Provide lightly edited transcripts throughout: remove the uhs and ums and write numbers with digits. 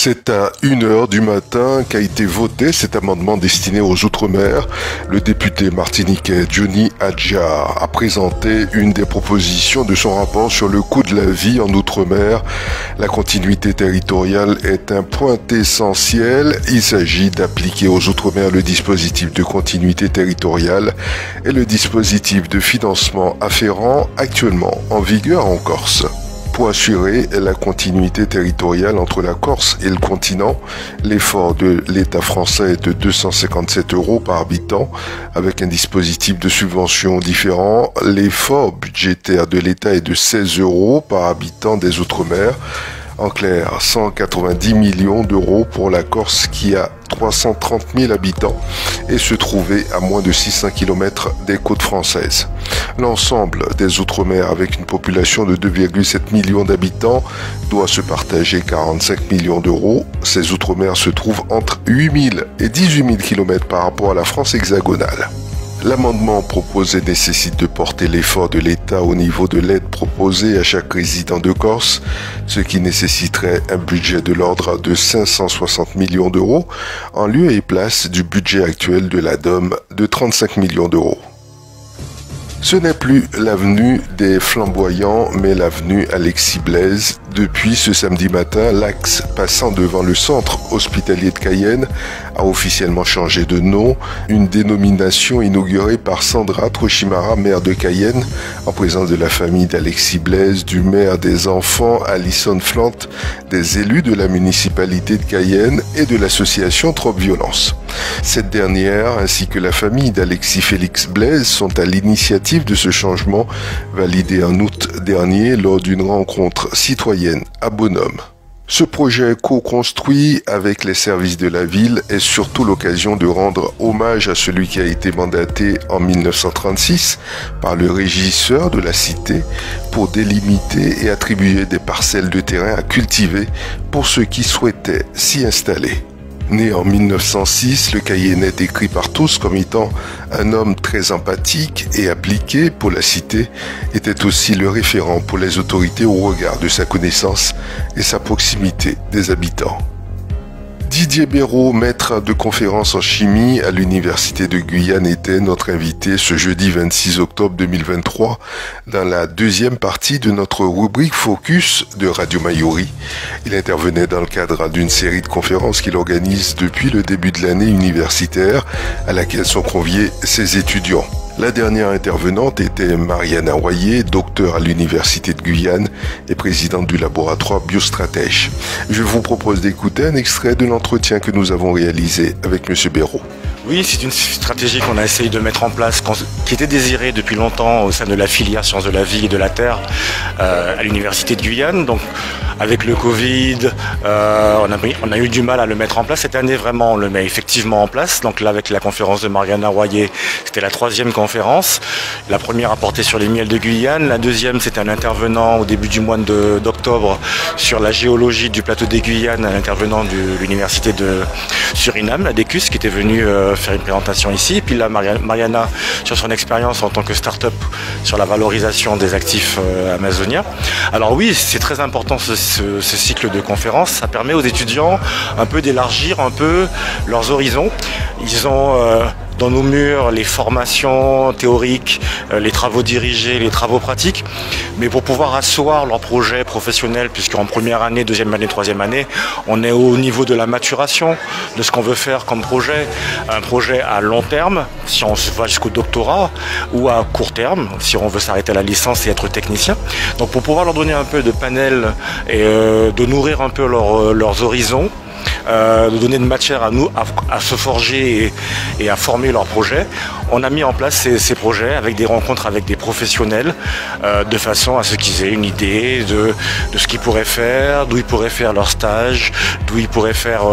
C'est à 1h du matin qu'a été voté cet amendement destiné aux Outre-mer. Le député martiniquais Johnny Adjar a présenté une des propositions de son rapport sur le coût de la vie en Outre-mer. La continuité territoriale est un point essentiel. Il s'agit d'appliquer aux Outre-mer le dispositif de continuité territoriale et le dispositif de financement afférent actuellement en vigueur en Corse. Pour assurer la continuité territoriale entre la Corse et le continent, l'effort de l'État français est de 257 € par habitant, avec un dispositif de subvention différent. L'effort budgétaire de l'État est de 16 € par habitant des Outre-mer. En clair, 190 millions d'euros pour la Corse qui a 330 000 habitants et se trouvait à moins de 600 km des côtes françaises. L'ensemble des Outre-mer avec une population de 2,7 millions d'habitants doit se partager 45 millions d'euros. Ces Outre-mer se trouvent entre 8 000 et 18 000 km par rapport à la France hexagonale. L'amendement proposé nécessite de porter l'effort de l'État au niveau de l'aide proposée à chaque résident de Corse, ce qui nécessiterait un budget de l'ordre de 560 millions d'euros, en lieu et place du budget actuel de la DOM de 35 millions d'euros. Ce n'est plus l'avenue des Flamboyants, mais l'avenue Alexis Blaise. Depuis ce samedi matin, l'axe passant devant le centre hospitalier de Cayenne a officiellement changé de nom, une dénomination inaugurée par Sandra Trochimara, maire de Cayenne, en présence de la famille d'Alexis Blaise, du maire des enfants Alison Flant, des élus de la municipalité de Cayenne et de l'association Trop Violence. Cette dernière, ainsi que la famille d'Alexis Félix Blaise, sont à l'initiative de ce changement validé en août dernier lors d'une rencontre citoyenne à Bonhomme. Ce projet co-construit avec les services de la ville est surtout l'occasion de rendre hommage à celui qui a été mandaté en 1936 par le régisseur de la cité pour délimiter et attribuer des parcelles de terrain à cultiver pour ceux qui souhaitaient s'y installer. Né en 1906, le Cayennais décrit par tous comme étant un homme très empathique et appliqué pour la cité, était aussi le référent pour les autorités au regard de sa connaissance et sa proximité des habitants. Didier Béraud, maître de conférence en chimie à l'Université de Guyane, était notre invité ce jeudi 26 octobre 2023 dans la deuxième partie de notre rubrique Focus de Radio Mayuri. Il intervenait dans le cadre d'une série de conférences qu'il organise depuis le début de l'année universitaire à laquelle sont conviés ses étudiants. La dernière intervenante était Mariana Royer, docteur à l'Université de Guyane et présidente du laboratoire Biostratège. Je vous propose d'écouter un extrait de l'entretien que nous avons réalisé avec M. Béraud. Oui, c'est une stratégie qu'on a essayé de mettre en place, qui était désirée depuis longtemps au sein de la filière Sciences de la vie et de la terre à l'Université de Guyane. Donc, avec le Covid, on a eu du mal à le mettre en place. Cette année, vraiment, on le met effectivement en place. Donc là, avec la conférence de Mariana Royer, c'était la 3e conférence. La première a porté sur les miels de Guyane. La deuxième, c'était un intervenant au début du mois d'octobre sur la géologie du plateau des Guyanes, un intervenant de l'Université de Suriname, la DECUS, qui était venu faire une présentation ici. Et puis là, Mariana, sur son expérience en tant que start-up sur la valorisation des actifs amazoniens. Alors oui, c'est très important ce cycle de conférences. Ça permet aux étudiants un peu d'élargir un peu leurs horizons. Ils ont dans nos murs les formations théoriques, les travaux dirigés, les travaux pratiques, mais pour pouvoir asseoir leur projet professionnel, puisqu'en première année, deuxième année, troisième année, on est au niveau de la maturation de ce qu'on veut faire comme projet, un projet à long terme, si on se va jusqu'au doctorat, ou à court terme, si on veut s'arrêter à la licence et être technicien. Donc pour pouvoir leur donner un peu de panel et de nourrir un peu leurs horizons, de donner de matière à nous à se forger et à former leurs projets. On a mis en place ces projets avec des rencontres avec des professionnels de façon à ce qu'ils aient une idée de ce qu'ils pourraient faire, d'où ils pourraient faire leur stage, d'où ils pourraient faire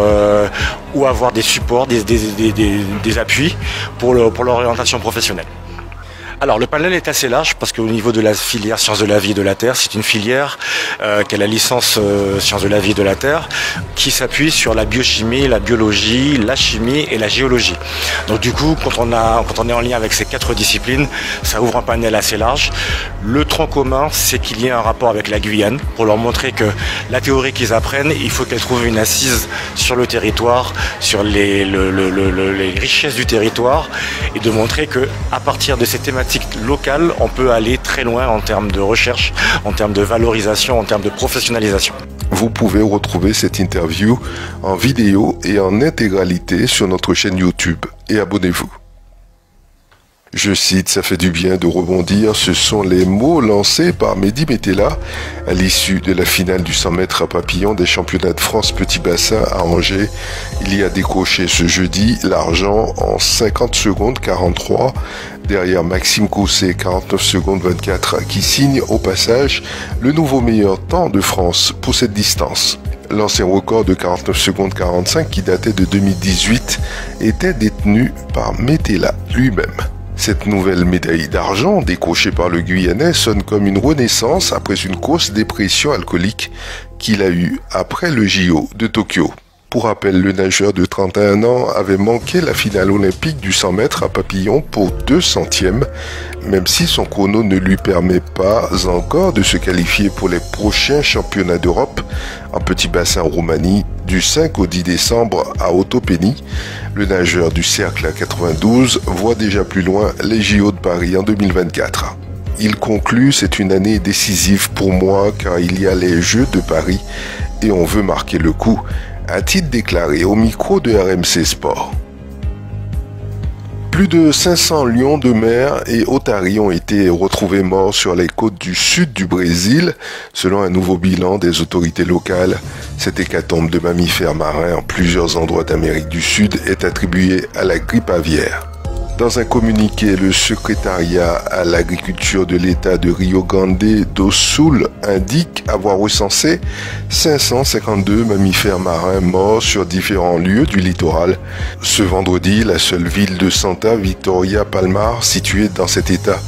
ou avoir des supports, des appuis pour leur orientation professionnelle. Alors le panel est assez large parce qu'au niveau de la filière sciences de la vie et de la terre, c'est une filière qui a la licence sciences de la vie et de la terre qui s'appuie sur la biochimie, la biologie, la chimie et la géologie. Donc du coup, quand on est en lien avec ces 4 disciplines, ça ouvre un panel assez large. Le tronc commun, c'est qu'il y ait un rapport avec la Guyane pour leur montrer que la théorie qu'ils apprennent, il faut qu'elle trouve une assise sur le territoire, sur les richesses du territoire et de montrer que à partir de ces thématiques locales, on peut aller très loin en termes de recherche, en termes de valorisation, en termes de professionnalisation. Vous pouvez retrouver cette interview en vidéo et en intégralité sur notre chaîne YouTube et abonnez-vous. Je cite, ça fait du bien de rebondir, ce sont les mots lancés par Mehdi Metella à l'issue de la finale du 100 mètres à papillon des championnats de France Petit Bassin à Angers. Il y a décroché ce jeudi l'argent en 50 secondes 43 derrière Maxime Cousset 49 secondes 24 qui signe au passage le nouveau meilleur temps de France pour cette distance. L'ancien record de 49 secondes 45 qui datait de 2018 était détenu par Metella lui-même. Cette nouvelle médaille d'argent décrochée par le Guyanais sonne comme une renaissance après une grosse dépression alcoolique qu'il a eue après le JO de Tokyo. Pour rappel, le nageur de 31 ans avait manqué la finale olympique du 100 mètres à papillon pour 2 centièmes, même si son chrono ne lui permet pas encore de se qualifier pour les prochains championnats d'Europe en petit bassin en Roumanie du 5 au 10 décembre à Otopeni. Le nageur du cercle à 92 voit déjà plus loin les JO de Paris en 2024. Il conclut, c'est une année décisive pour moi car il y a les Jeux de Paris et on veut marquer le coup, a-t-il déclaré au micro de RMC Sport. Plus de 500 lions de mer et otaries ont été retrouvés morts sur les côtes du sud du Brésil, selon un nouveau bilan des autorités locales. Cette hécatombe de mammifères marins en plusieurs endroits d'Amérique du Sud est attribuée à la grippe aviaire. Dans un communiqué, le secrétariat à l'agriculture de l'État de Rio Grande do Sul indique avoir recensé 552 mammifères marins morts sur différents lieux du littoral. Ce vendredi, la seule ville de Santa Vitória Palmar, située dans cet État,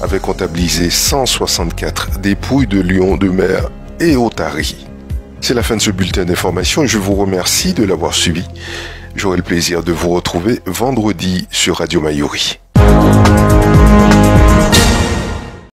avait comptabilisé 164 dépouilles de lions de mer et otaries. C'est la fin de ce bulletin d'information et je vous remercie de l'avoir suivi. J'aurai le plaisir de vous retrouver vendredi sur Radio Mayuri.